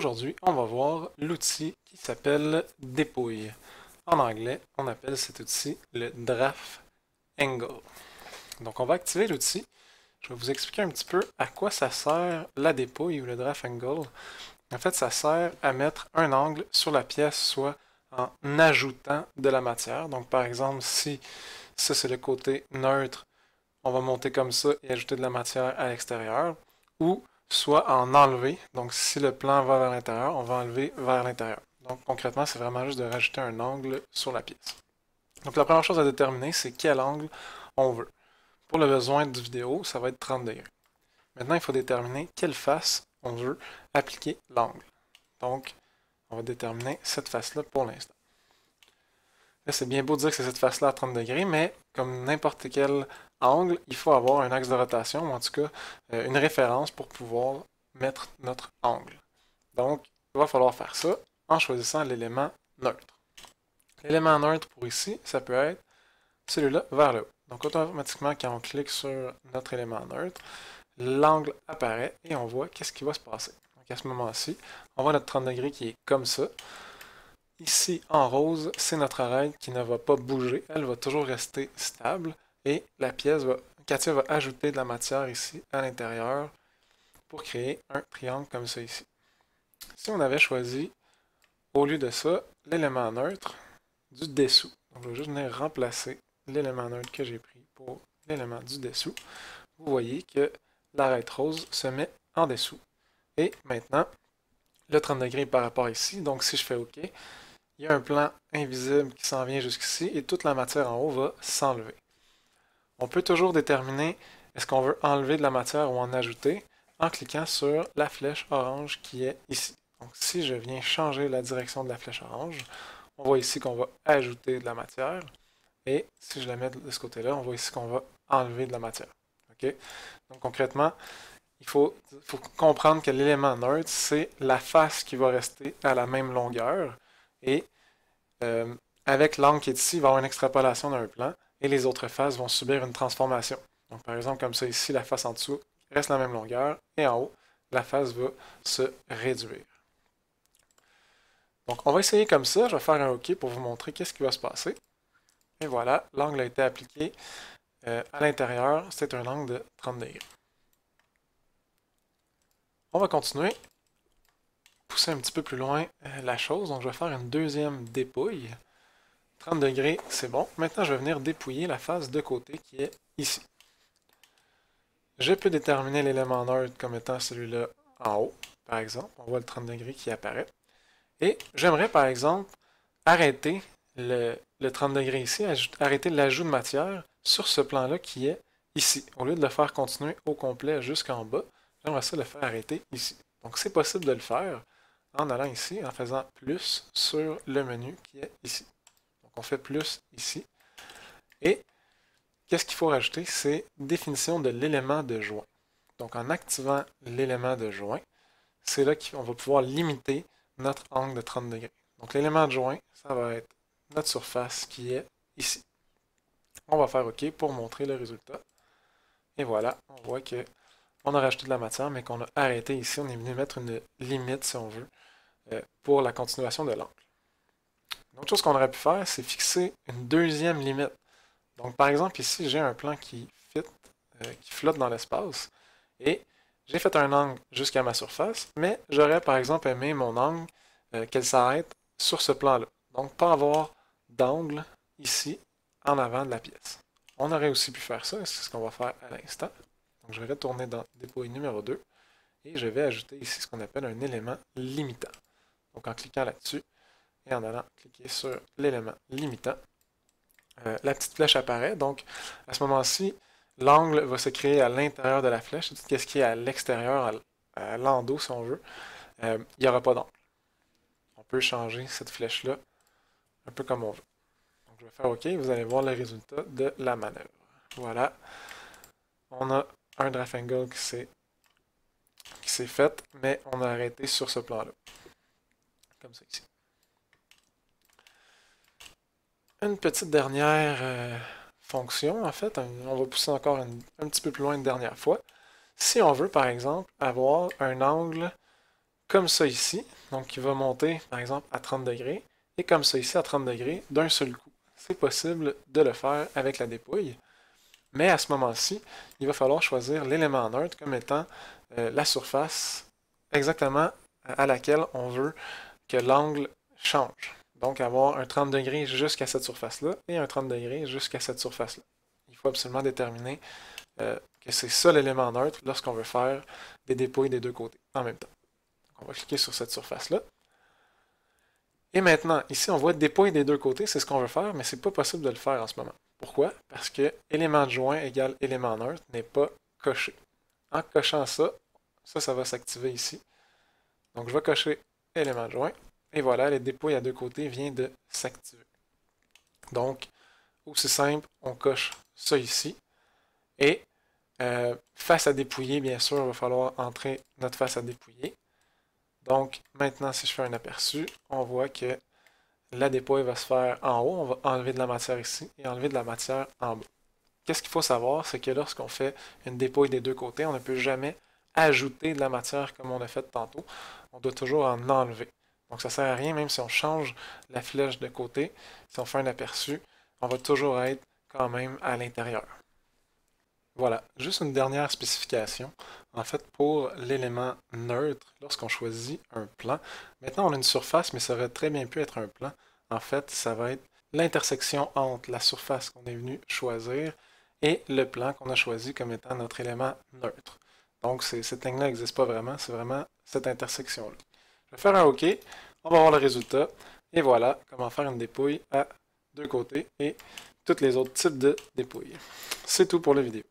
Aujourd'hui, on va voir l'outil qui s'appelle Dépouille. En anglais, on appelle cet outil le Draft Angle. Donc, on va activer l'outil. Je vais vous expliquer un petit peu à quoi ça sert la dépouille ou le Draft Angle. En fait, ça sert à mettre un angle sur la pièce, soit en ajoutant de la matière. Donc, par exemple, si ça c'est le côté neutre, on va monter comme ça et ajouter de la matière à l'extérieur, ou soit en enlever. Donc si le plan va vers l'intérieur, on va enlever vers l'intérieur. Donc concrètement, c'est vraiment juste de rajouter un angle sur la pièce. Donc la première chose à déterminer, c'est quel angle on veut. Pour le besoin de vidéo, ça va être 30 degrés. Maintenant, il faut déterminer quelle face on veut appliquer l'angle. Donc, on va déterminer cette face-là pour l'instant. Là, c'est bien beau de dire que c'est cette face-là à 30 degrés, mais comme n'importe quel angle, il faut avoir un axe de rotation, ou en tout cas une référence pour pouvoir mettre notre angle. Donc, il va falloir faire ça en choisissant l'élément neutre. L'élément neutre pour ici, ça peut être celui-là vers le haut. Donc, automatiquement, quand on clique sur notre élément neutre, l'angle apparaît et on voit qu'est-ce qui va se passer. Donc, à ce moment-ci, on voit notre 30 degrés qui est comme ça. Ici, en rose, c'est notre arête qui ne va pas bouger. Elle va toujours rester stable. Et la pièce Katia va ajouter de la matière ici à l'intérieur pour créer un triangle comme ça ici. Si on avait choisi, au lieu de ça, l'élément neutre du dessous. Donc, je vais juste venir remplacer l'élément neutre que j'ai pris pour l'élément du dessous. Vous voyez que l'arête rose se met en dessous. Et maintenant, le 30 degrés par rapport ici. Donc, si je fais OK, il y a un plan invisible qui s'en vient jusqu'ici et toute la matière en haut va s'enlever. On peut toujours déterminer est-ce qu'on veut enlever de la matière ou en ajouter en cliquant sur la flèche orange qui est ici. Donc si je viens changer la direction de la flèche orange, on voit ici qu'on va ajouter de la matière et si je la mets de ce côté-là, on voit ici qu'on va enlever de la matière. Okay? Donc concrètement, il faut comprendre que l'élément neutre, c'est la face qui va rester à la même longueur et avec l'angle qui est ici, il va y avoir une extrapolation d'un plan et les autres faces vont subir une transformation. Donc par exemple, comme ça ici, la face en dessous reste la même longueur et en haut, la face va se réduire. Donc on va essayer comme ça, je vais faire un OK pour vous montrer qu'est-ce qui va se passer. Et voilà, l'angle a été appliqué à l'intérieur, c'est un angle de 30 degrés. On va continuer, pousser un petit peu plus loin la chose, donc je vais faire une deuxième dépouille. 30 degrés, c'est bon. Maintenant, je vais venir dépouiller la face de côté qui est ici. Je peux déterminer l'élément neutre comme étant celui-là en haut, par exemple. On voit le 30 degrés qui apparaît. Et j'aimerais, par exemple, arrêter le 30 degrés ici, arrêter l'ajout de matière sur ce plan-là qui est ici. Au lieu de le faire continuer au complet jusqu'en bas, j'aimerais ça le faire arrêter ici. Donc, c'est possible de le faire en allant ici, en faisant plus sur le menu qui est ici. Donc, on fait plus ici. Et qu'est-ce qu'il faut rajouter? C'est définition de l'élément de joint. Donc, en activant l'élément de joint, c'est là qu'on va pouvoir limiter notre angle de 30 degrés. Donc, l'élément de joint, ça va être notre surface qui est ici. On va faire OK pour montrer le résultat. Et voilà, on voit qu'on a rajouté de la matière, mais qu'on a arrêté ici. On est venu mettre une limite, si on veut, pour la continuation de l'angle. Une autre chose qu'on aurait pu faire, c'est fixer une deuxième limite. Donc, par exemple, ici, j'ai un plan qui flotte dans l'espace, et j'ai fait un angle jusqu'à ma surface, mais j'aurais, par exemple, aimé mon angle qu'elle s'arrête sur ce plan-là. Donc, pas avoir d'angle ici, en avant de la pièce. On aurait aussi pu faire ça, c'est ce qu'on va faire à l'instant. Donc, je vais retourner dans dépouille numéro 2, et je vais ajouter ici ce qu'on appelle un élément limitant. Donc, en cliquant là-dessus, et en allant cliquer sur l'élément limitant, la petite flèche apparaît. Donc, à ce moment-ci, l'angle va se créer à l'intérieur de la flèche. Tout ce qui est à l'extérieur, à l'endos, si on veut, il n'y aura pas d'angle. On peut changer cette flèche-là un peu comme on veut. Donc, je vais faire OK. Vous allez voir le résultat de la manœuvre. Voilà. On a un draft angle qui s'est fait, mais on a arrêté sur ce plan-là. Comme ça ici. Une petite dernière fonction, en fait, on va pousser encore un petit peu plus loin une dernière fois. Si on veut, par exemple, avoir un angle comme ça ici, donc qui va monter par exemple à 30 degrés, et comme ça ici à 30 degrés d'un seul coup. C'est possible de le faire avec la dépouille, mais à ce moment-ci, il va falloir choisir l'élément neutre comme étant la surface exactement à laquelle on veut que l'angle change. Donc avoir un 30 degrés jusqu'à cette surface-là et un 30 degrés jusqu'à cette surface-là. Il faut absolument déterminer que c'est ça l'élément neutre lorsqu'on veut faire des dépouilles des deux côtés en même temps. Donc on va cliquer sur cette surface-là. Et maintenant, ici, on voit dépouille des deux côtés, c'est ce qu'on veut faire, mais c'est pas possible de le faire en ce moment. Pourquoi? Parce que élément de joint égale élément neutre n'est pas coché. En cochant ça, ça va s'activer ici. Donc je vais cocher élément de joint, et voilà, les dépouilles à deux côtés viennent de s'activer. Donc, aussi simple, on coche ça ici, et face à dépouiller, bien sûr, il va falloir entrer notre face à dépouiller. Donc, maintenant, si je fais un aperçu, on voit que la dépouille va se faire en haut. On va enlever de la matière ici et enlever de la matière en bas. Qu'est-ce qu'il faut savoir, c'est que lorsqu'on fait une dépouille des deux côtés, on ne peut jamais ajouter de la matière comme on a fait tantôt. On doit toujours en enlever. Donc, ça ne sert à rien, même si on change la flèche de côté, si on fait un aperçu, on va toujours être quand même à l'intérieur. Voilà, juste une dernière spécification. En fait, pour l'élément neutre, lorsqu'on choisit un plan, maintenant on a une surface, mais ça aurait très bien pu être un plan. En fait, ça va être l'intersection entre la surface qu'on est venu choisir et le plan qu'on a choisi comme étant notre élément neutre. Donc, cette ligne-là n'existe pas vraiment, c'est vraiment cette intersection-là. Je vais faire un OK, on va voir le résultat, et voilà comment faire une dépouille à deux côtés et tous les autres types de dépouilles. C'est tout pour la vidéo.